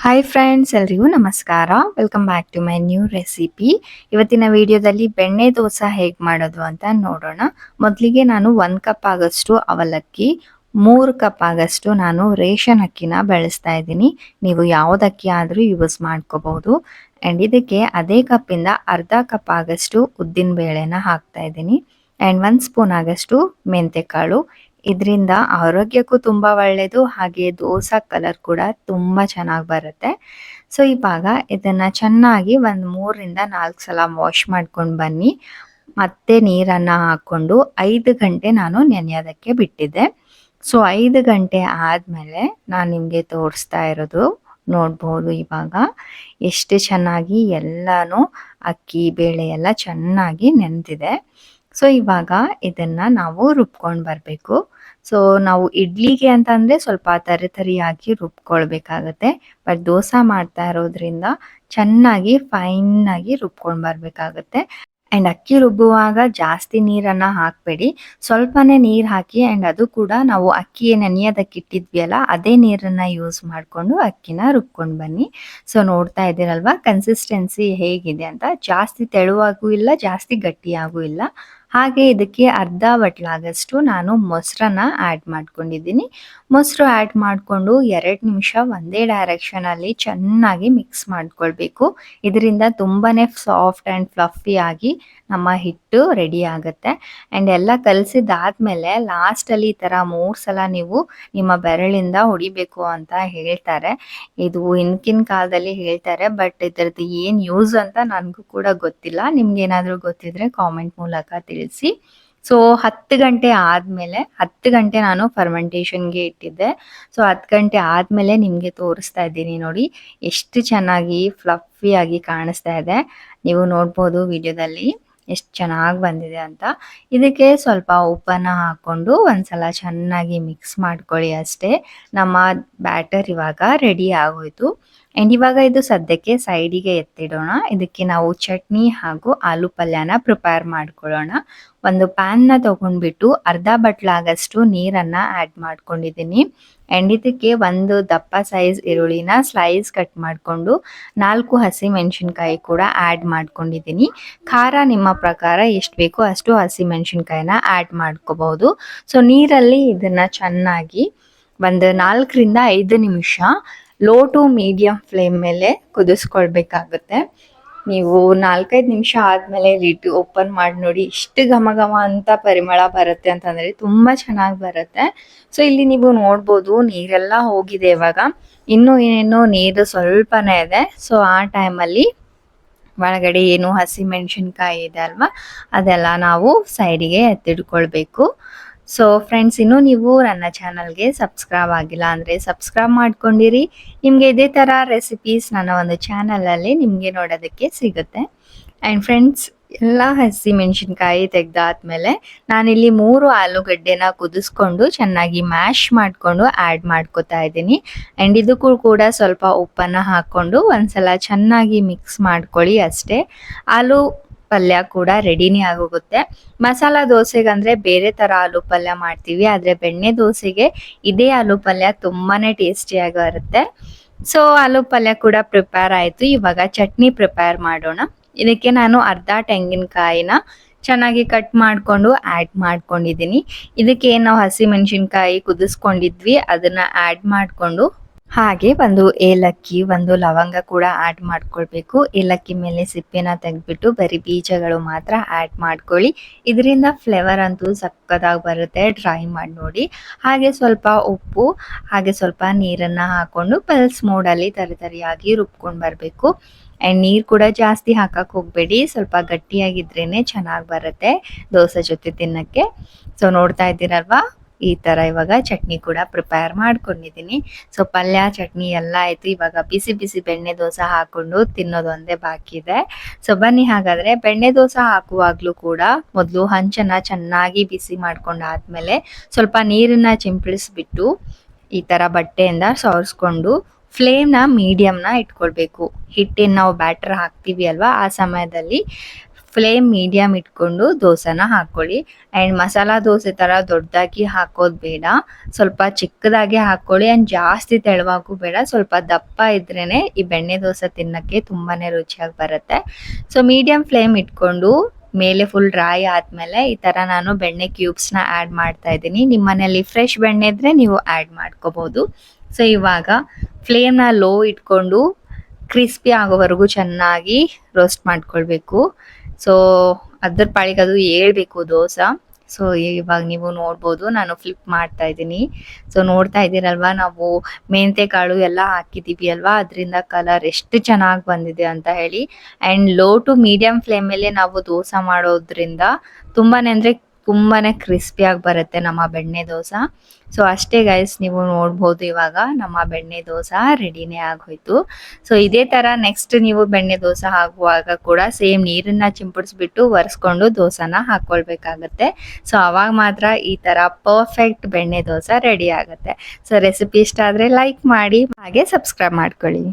Hi friends, ಎಲ್ರಿಗೂ ನಮಸ್ಕಾರ. Welcome back to my new recipe. ಇವತ್ತಿನ ವಿಡಿಯೋದಲ್ಲಿ ಬೆಣ್ಣೆ ದೋಸೆ ಹೇಗೆ ಮಾಡೋದು ಅಂತ ನೋಡೋಣ. ಮೊದಲಿಗೆ ನಾನು 1 ಕಪ್ ಆಗಷ್ಟು ಅವಲಕ್ಕಿ, 3 ಕಪ್ ಆಗಷ್ಟು ನಾನು ರೇಷನ್ ಅಕ್ಕಿನ ಬೆಳೆಸ್ತಾ ಇದ್ದೀನಿ. ನೀವು ಯಾವ್ದು ಅಕ್ಕಿ ಆದರೂ ಯೂಸ್ ಮಾಡ್ಕೋಬಹುದು. ಆ್ಯಂಡ್ ಇದಕ್ಕೆ ಅದೇ ಕಪ್ಪಿಂದ ಅರ್ಧ ಕಪ್ ಆಗಷ್ಟು ಉದ್ದಿನ ಬೇಳೆನ ಹಾಕ್ತಾ ಇದ್ದೀನಿ. ಆ್ಯಂಡ್ 1 ಸ್ಪೂನ್ ಆಗಷ್ಟು ಮೆಂತೆಕಾಳು. ಇದರಿಂದ ಆರೋಗ್ಯಕ್ಕೂ ತುಂಬ ಒಳ್ಳೆಯದು, ಹಾಗೆ ದೋಸೆ ಕಲರ್ ಕೂಡ ತುಂಬ ಚೆನ್ನಾಗಿ ಬರುತ್ತೆ. ಸೊ ಇವಾಗ ಇದನ್ನು ಚೆನ್ನಾಗಿ ಒಂದು 3ರಿಂದ 4 ಸಲ ವಾಶ್ ಮಾಡ್ಕೊಂಡು ಬನ್ನಿ. ಮತ್ತೆ ನೀರನ್ನು ಹಾಕ್ಕೊಂಡು 5 ಗಂಟೆ ನಾನು ನೆನೆಯೋದಕ್ಕೆ ಬಿಟ್ಟಿದ್ದೆ. ಸೊ 5 ಗಂಟೆ ಆದಮೇಲೆ ನಾನು ನಿಮಗೆ ತೋರಿಸ್ತಾ ಇರೋದು ನೋಡ್ಬೋದು. ಇವಾಗ ಎಷ್ಟು ಚೆನ್ನಾಗಿ ಎಲ್ಲನೂ ಅಕ್ಕಿ ಬೇಳೆ ಎಲ್ಲ ಚೆನ್ನಾಗಿ ನೆನೆದಿದೆ. ಸೊ ಇವಾಗ ಇದನ್ನು ನಾವು ರುಬ್ಕೊಂಡು ಬರಬೇಕು. ಸೊ ನಾವು ಇಡ್ಲಿಗೆ ಅಂತಂದರೆ ಸ್ವಲ್ಪ ತರಿಯಾಗಿ ರುಬ್ಕೊಳ್ಬೇಕಾಗತ್ತೆ. ಬಟ್ ದೋಸೆ ಮಾಡ್ತಾ ಇರೋದ್ರಿಂದ ಚೆನ್ನಾಗಿ ಫೈನಾಗಿ ರುಬ್ಕೊಂಡು ಬರಬೇಕಾಗತ್ತೆ. ಆ್ಯಂಡ್ ಅಕ್ಕಿ ರುಬ್ಬುವಾಗ ಜಾಸ್ತಿ ನೀರನ್ನು ಹಾಕಬೇಡಿ, ಸ್ವಲ್ಪನೇ ನೀರು ಹಾಕಿ. ಆ್ಯಂಡ್ ಅದು ಕೂಡ ನಾವು ಅಕ್ಕಿ ನೆನೆಯೋದಕ್ಕೆ ಇಟ್ಟಿದ್ವಿ ಅದೇ ನೀರನ್ನು ಯೂಸ್ ಮಾಡಿಕೊಂಡು ಅಕ್ಕಿನ ರುಬ್ಕೊಂಡು ಬನ್ನಿ. ಸೊ ನೋಡ್ತಾ ಇದ್ದೀರಲ್ವ ಕನ್ಸಿಸ್ಟೆನ್ಸಿ ಹೇಗಿದೆ ಅಂತ. ಜಾಸ್ತಿ ತೆಳುವಾಗೂ ಇಲ್ಲ, ಜಾಸ್ತಿ ಗಟ್ಟಿಯಾಗೂ ಇಲ್ಲ. ಹಾಗೆ ಇದಕ್ಕೆ ಅರ್ಧ ಬಟ್ಲಾಗಷ್ಟು ನಾನು ಮೊಸರನ್ನ ಆ್ಯಡ್ ಮಾಡ್ಕೊಂಡಿದ್ದೀನಿ. ಮೊಸರು ಆ್ಯಡ್ ಮಾಡಿಕೊಂಡು 2 ನಿಮಿಷ ಒಂದೇ ಡೈರೆಕ್ಷನಲ್ಲಿ ಚೆನ್ನಾಗಿ ಮಿಕ್ಸ್ ಮಾಡ್ಕೊಳ್ಬೇಕು. ಇದರಿಂದ ತುಂಬಾ ಸಾಫ್ಟ್ ಆ್ಯಂಡ್ ಫ್ಲಫಿ ಆಗಿ ನಮ್ಮ ಹಿಟ್ಟು ರೆಡಿ ಆಗುತ್ತೆ. ಆ್ಯಂಡ್ ಎಲ್ಲ ಕಲಸಿದಾದ್ಮೇಲೆ ಲಾಸ್ಟಲ್ಲಿ ಈ ಥರ 3 ಸಲ ನೀವು ನಿಮ್ಮ ಬೆರಳಿಂದ ಹೊಡಿಬೇಕು ಅಂತ ಹೇಳ್ತಾರೆ. ಇದು ಹಿಂದಿನ ಕಾಲದಲ್ಲಿ ಹೇಳ್ತಾರೆ, ಬಟ್ ಇದರದ್ದು ಏನು ಯೂಸ್ ಅಂತ ನನಗೂ ಕೂಡ ಗೊತ್ತಿಲ್ಲ. ನಿಮ್ಗೆ ಏನಾದರೂ ಗೊತ್ತಿದ್ರೆ ಕಾಮೆಂಟ್ ಮೂಲಕ ತಿಳಿಸಿ. ಸೊ 10 ಗಂಟೆ ಆದಮೇಲೆ 10 ಗಂಟೆ ನಾನು ಫರ್ಮೆಂಟೇಷನ್ಗೆ ಇಟ್ಟಿದ್ದೆ. ಸೊ 10 ಗಂಟೆ ಆದಮೇಲೆ ನಿಮಗೆ ತೋರಿಸ್ತಾ ಇದ್ದೀನಿ ನೋಡಿ, ಎಷ್ಟು ಚೆನ್ನಾಗಿ ಫ್ಲಫಿಯಾಗಿ ಕಾಣಿಸ್ತಾ ಇದೆ. ನೀವು ನೋಡ್ಬೋದು ವಿಡಿಯೋದಲ್ಲಿ ಎಷ್ಟು ಚೆನ್ನಾಗಿ ಬಂದಿದೆ ಅಂತ. ಇದಕ್ಕೆ ಸ್ವಲ್ಪ ಉಪ್ಪನ್ನು ಹಾಕ್ಕೊಂಡು ಒಂದ್ಸಲ ಚೆನ್ನಾಗಿ ಮಿಕ್ಸ್ ಮಾಡ್ಕೊಳ್ಳಿ ಅಷ್ಟೇ. ನಮ್ಮ ಬ್ಯಾಟರ್ ಇವಾಗ ರೆಡಿ ಆಗೋಯ್ತು. ಆ್ಯಂಡ್ ಇವಾಗ ಇದು ಸದ್ಯಕ್ಕೆ ಸೈಡಿಗೆ ಎತ್ತಿಡೋಣ. ಇದಕ್ಕೆ ನಾವು ಚಟ್ನಿ ಹಾಗೂ ಆಲೂ ಪಲ್ಯನ ಪ್ರಿಪೇರ್ ಮಾಡ್ಕೊಳ್ಳೋಣ. ಒಂದು ಪ್ಯಾನ್ನ ತೊಗೊಂಡ್ಬಿಟ್ಟು ಅರ್ಧ ಬಟ್ಲಾಗಷ್ಟು ನೀರನ್ನು ಆ್ಯಡ್ ಮಾಡ್ಕೊಂಡಿದ್ದೀನಿ. ಆ್ಯಂಡ್ ಇದಕ್ಕೆ ಒಂದು ದಪ್ಪ ಸೈಜ್ ಈರುಳ್ಳಿನ ಸ್ಲೈಸ್ ಕಟ್ ಮಾಡಿಕೊಂಡು 4 ಹಸಿಮೆಣಸಿನ್ಕಾಯಿ ಕೂಡ ಆ್ಯಡ್ ಮಾಡ್ಕೊಂಡಿದ್ದೀನಿ. ಖಾರ ನಿಮ್ಮ ಪ್ರಕಾರ ಎಷ್ಟು ಬೇಕೋ ಅಷ್ಟು ಹಸಿಮೆಣಸಿನ್ಕಾಯಿನ ಆ್ಯಡ್ ಮಾಡ್ಕೋಬಹುದು. ಸೊ ನೀರಲ್ಲಿ ಇದನ್ನು ಚೆನ್ನಾಗಿ ಒಂದು 4ರಿಂದ 5 ನಿಮಿಷ ಲೋ ಟು ಮೀಡಿಯಂ ಫ್ಲೇಮ್ ಮೇಲೆ ಕುದಿಸ್ಕೊಳ್ಬೇಕಾಗುತ್ತೆ. ನೀವು 4-5 ನಿಮಿಷ ಆದಮೇಲೆ ಲಿಡ್ ಓಪನ್ ಮಾಡಿ ನೋಡಿ, ಇಷ್ಟು ಘಮ ಘಮ ಅಂತ ಪರಿಮಳ ಬರುತ್ತೆ ಅಂತಂದರೆ ತುಂಬ ಚೆನ್ನಾಗಿ ಬರುತ್ತೆ. ಸೊ ಇಲ್ಲಿ ನೀವು ನೋಡ್ಬೋದು ನೀರೆಲ್ಲ ಹೋಗಿದೆ. ಇವಾಗ ಇನ್ನೂ ಏನೇನೋ ನೀರು ಸ್ವಲ್ಪನೇ ಇದೆ. ಸೊ ಆ ಟೈಮಲ್ಲಿ ಒಳಗಡೆ ಏನು ಹಸಿಮೆಣಸಿನ್ಕಾಯಿ ಇದೆ ಅಲ್ವಾ, ಅದೆಲ್ಲ ನಾವು ಸೈಡಿಗೆ ಎತ್ತಿಡ್ಕೊಳ್ಬೇಕು. ಸೊ ಫ್ರೆಂಡ್ಸ್, ಇನ್ನೂ ನೀವು ನನ್ನ ಚಾನಲ್ಗೆ ಸಬ್ಸ್ಕ್ರೈಬ್ ಆಗಿಲ್ಲ ಅಂದರೆ ಸಬ್ಸ್ಕ್ರೈಬ್ ಮಾಡ್ಕೊಂಡಿರಿ. ನಿಮಗೆ ಇದೇ ಥರ ರೆಸಿಪೀಸ್ ನನ್ನ ಒಂದು ಚಾನಲಲ್ಲಿ ನಿಮಗೆ ನೋಡೋದಕ್ಕೆ ಸಿಗುತ್ತೆ. ಆ್ಯಂಡ್ ಫ್ರೆಂಡ್ಸ್, ಎಲ್ಲ ಹಸಿಮೆಣಸಿನ್ಕಾಯಿ ತೆಗೆದಾದ್ಮೇಲೆ ನಾನಿಲ್ಲಿ 3 ಆಲೂಗಡ್ಡೆನ ಕುದಿಸ್ಕೊಂಡು ಚೆನ್ನಾಗಿ ಮ್ಯಾಶ್ ಮಾಡಿಕೊಂಡು ಆ್ಯಡ್ ಮಾಡ್ಕೊತಾ ಇದ್ದೀನಿ. ಆ್ಯಂಡ್ ಇದಕ್ಕೂ ಕೂಡ ಸ್ವಲ್ಪ ಉಪ್ಪನ್ನು ಹಾಕ್ಕೊಂಡು ಒಂದ್ಸಲ ಚೆನ್ನಾಗಿ ಮಿಕ್ಸ್ ಮಾಡ್ಕೊಳ್ಳಿ ಅಷ್ಟೇ. ಆಲೂ ಪಲ್ಯ ಕೂಡ ರೆಡಿನೇ ಆಗೋಗುತ್ತೆ. ಮಸಾಲ ದೋಸೆಗಂದರೆ ಬೇರೆ ಥರ ಆಲೂ ಪಲ್ಯ ಮಾಡ್ತೀವಿ, ಆದರೆ ಬೆಣ್ಣೆ ದೋಸೆಗೆ ಇದೇ ಆಲೂ ಪಲ್ಯ ತುಂಬಾ ಟೇಸ್ಟಿಯಾಗಿ ಬರುತ್ತೆ. ಸೊ ಆಲೂ ಪಲ್ಯ ಕೂಡ ಪ್ರಿಪೇರ್ ಆಯಿತು. ಇವಾಗ ಚಟ್ನಿ ಪ್ರಿಪೇರ್ ಮಾಡೋಣ. ಇದಕ್ಕೆ ನಾನು ಅರ್ಧ ತೆಂಗಿನಕಾಯಿನ ಚೆನ್ನಾಗಿ ಕಟ್ ಮಾಡಿಕೊಂಡು ಆ್ಯಡ್ ಮಾಡ್ಕೊಂಡಿದ್ದೀನಿ. ಇದಕ್ಕೆ ನಾವು ಹಸಿಮೆಣಸಿನ್ಕಾಯಿ ಕುದಿಸ್ಕೊಂಡಿದ್ವಿ ಅದನ್ನು ಆ್ಯಡ್ ಮಾಡಿಕೊಂಡು, ಹಾಗೆ ಒಂದು ಏಲಕ್ಕಿ, ಒಂದು ಲವಂಗ ಕೂಡ ಆ್ಯಡ್ ಮಾಡ್ಕೊಳ್ಬೇಕು. ಏಲಕ್ಕಿ ಮೇಲೆ ಸಿಪ್ಪೆನ ತೆಗೆದ್ಬಿಟ್ಟು ಬರೀ ಬೀಜಗಳು ಮಾತ್ರ ಆ್ಯಡ್ ಮಾಡ್ಕೊಳ್ಳಿ. ಇದರಿಂದ ಫ್ಲೇವರ್ ಅಂತೂ ಸಕ್ಕತ್ತಾಗಿ ಬರುತ್ತೆ. ಟ್ರೈ ಮಾಡಿ ನೋಡಿ. ಹಾಗೆ ಸ್ವಲ್ಪ ಉಪ್ಪು, ಹಾಗೆ ಸ್ವಲ್ಪ ನೀರನ್ನು ಹಾಕ್ಕೊಂಡು ಪಲ್ಸ್ ಮೋಡಲ್ಲಿ ತರಿಯಾಗಿ ರುಬ್ಕೊಂಡು ಬರಬೇಕು. ಆ್ಯಂಡ್ ನೀರು ಕೂಡ ಜಾಸ್ತಿ ಹಾಕಕ್ಕೆ ಹೋಗಬೇಡಿ, ಸ್ವಲ್ಪ ಗಟ್ಟಿಯಾಗಿದ್ರೇ ಚೆನ್ನಾಗಿ ಬರುತ್ತೆ ದೋಸೆ ಜೊತೆ ತಿನ್ನೋಕ್ಕೆ. ಸೊ ನೋಡ್ತಾ ಇದ್ದೀರಲ್ವಾ, ಈ ಥರ ಇವಾಗ ಚಟ್ನಿ ಕೂಡ ಪ್ರಿಪೇರ್ ಮಾಡ್ಕೊಂಡಿದ್ದೀನಿ. ಸೊ ಪಲ್ಯ ಚಟ್ನಿ ಎಲ್ಲ ಆಯಿತು. ಇವಾಗ ಬಿಸಿ ಬಿಸಿ ಬೆಣ್ಣೆ ದೋಸೆ ಹಾಕ್ಕೊಂಡು ತಿನ್ನೋದು ಒಂದೇ ಬಾಕಿ ಇದೆ. ಸೊ ಬನ್ನಿ, ಹಾಗಾದರೆ ಬೆಣ್ಣೆ ದೋಸೆ ಹಾಕುವಾಗಲೂ ಕೂಡ ಮೊದಲು ಹಂಚನ್ನು ಚೆನ್ನಾಗಿ ಬಿಸಿ ಮಾಡ್ಕೊಂಡಾದ್ಮೇಲೆ ಸ್ವಲ್ಪ ನೀರನ್ನು ಚಿಂಪಡಿಸ್ಬಿಟ್ಟು ಈ ಥರ ಬಟ್ಟೆಯಿಂದ ಸವರಿಸ್ಕೊಂಡು ಫ್ಲೇಮ್ನ ಮೀಡಿಯಮ್ನ ಇಟ್ಕೊಳ್ಬೇಕು. ಹಿಟ್ಟೇನು ನಾವು ಬ್ಯಾಟರ್ ಹಾಕ್ತೀವಿ ಅಲ್ವಾ, ಆ ಸಮಯದಲ್ಲಿ ಫ್ಲೇಮ್ ಮೀಡಿಯಮ್ ಇಟ್ಕೊಂಡು ದೋಸೆನ ಹಾಕೊಳ್ಳಿ. ಆ್ಯಂಡ್ ಮಸಾಲ ದೋಸೆ ಥರ ದೊಡ್ಡದಾಗಿ ಹಾಕೋದು ಬೇಡ, ಸ್ವಲ್ಪ ಚಿಕ್ಕದಾಗಿ ಹಾಕ್ಕೊಳ್ಳಿ. ಆ್ಯಂಡ್ ಜಾಸ್ತಿ ತೆಳುವಾಗೂ ಬೇಡ, ಸ್ವಲ್ಪ ದಪ್ಪ ಇದ್ರೇ ಈ ಬೆಣ್ಣೆ ದೋಸೆ ತಿನ್ನೋಕ್ಕೆ ತುಂಬಾ ರುಚಿಯಾಗಿ ಬರುತ್ತೆ. ಸೊ ಮೀಡಿಯಮ್ ಫ್ಲೇಮ್ ಇಟ್ಕೊಂಡು ಮೇಲೆ ಫುಲ್ ಡ್ರೈ ಆದಮೇಲೆ ಈ ಥರ ನಾನು ಬೆಣ್ಣೆ ಕ್ಯೂಬ್ಸ್ನ ಆ್ಯಡ್ ಮಾಡ್ತಾ ಇದ್ದೀನಿ. ನಿಮ್ಮ ಮನೇಲಿ ಫ್ರೆಶ್ ಬೆಣ್ಣೆ ಇದ್ದರೆ ನೀವು ಆ್ಯಡ್ ಮಾಡ್ಕೋಬೋದು. ಸೊ ಇವಾಗ ಫ್ಲೇಮ್ನ ಲೋ ಇಟ್ಕೊಂಡು ಕ್ರಿಸ್ಪಿ ಆಗೋವರೆಗೂ ಚೆನ್ನಾಗಿ ರೋಸ್ಟ್ ಮಾಡ್ಕೊಳ್ಬೇಕು. ಸೊ ಅದ್ರ ಪಾಳಿಗೆ ಅದು ಏಳಬೇಕು ದೋಸೆ. ಸೊ ಇವಾಗ ನೀವು ನೋಡ್ಬೋದು ನಾನು ಫ್ಲಿಪ್ ಮಾಡ್ತಾ ಇದ್ದೀನಿ. ಸೊ ನೋಡ್ತಾ ಇದ್ದೀರಲ್ವಾ, ನಾವು ಮೆಂತೆ ಕಾಳು ಎಲ್ಲ ಹಾಕಿದ್ದೀವಿ ಅಲ್ವಾ, ಅದರಿಂದ ಕಲರ್ ಎಷ್ಟು ಚೆನ್ನಾಗಿ ಬಂದಿದೆ ಅಂತ ಹೇಳಿ. ಆ್ಯಂಡ್ ಲೋ ಟು ಮೀಡಿಯಮ್ ಫ್ಲೇಮಲ್ಲೇ ನಾವು ದೋಸೆ ಮಾಡೋದ್ರಿಂದ ತುಂಬಾ ಕ್ರಿಸ್ಪಿಯಾಗಿ ಬರುತ್ತೆ ನಮ್ಮ ಬೆಣ್ಣೆ ದೋಸೆ. ಸೊ ಅಷ್ಟೇ ಗೈಸ್, ನೀವು ನೋಡ್ಬೋದು ಇವಾಗ ನಮ್ಮ ಬೆಣ್ಣೆ ದೋಸೆ ರೆಡಿನೇ ಆಗೋಯ್ತು. ಸೊ ಇದೇ ಥರ ನೆಕ್ಸ್ಟ್ ನೀವು ಬೆಣ್ಣೆ ದೋಸೆ ಹಾಕುವಾಗ ಕೂಡ ಸೇಮ್ ನೀರನ್ನು ಚಿಂಪಡಿಸ್ಬಿಟ್ಟು ಒರೆಸ್ಕೊಂಡು ದೋಸೆನ ಹಾಕ್ಕೊಳ್ಬೇಕಾಗತ್ತೆ. ಸೊ ಅವಾಗ ಮಾತ್ರ ಈ ಥರ ಪರ್ಫೆಕ್ಟ್ ಬೆಣ್ಣೆ ದೋಸೆ ರೆಡಿ ಆಗುತ್ತೆ. ಸೊ ರೆಸಿಪಿ ಇಷ್ಟ ಆದರೆ ಲೈಕ್ ಮಾಡಿ, ಹಾಗೆ ಸಬ್ಸ್ಕ್ರೈಬ್ ಮಾಡ್ಕೊಳ್ಳಿ.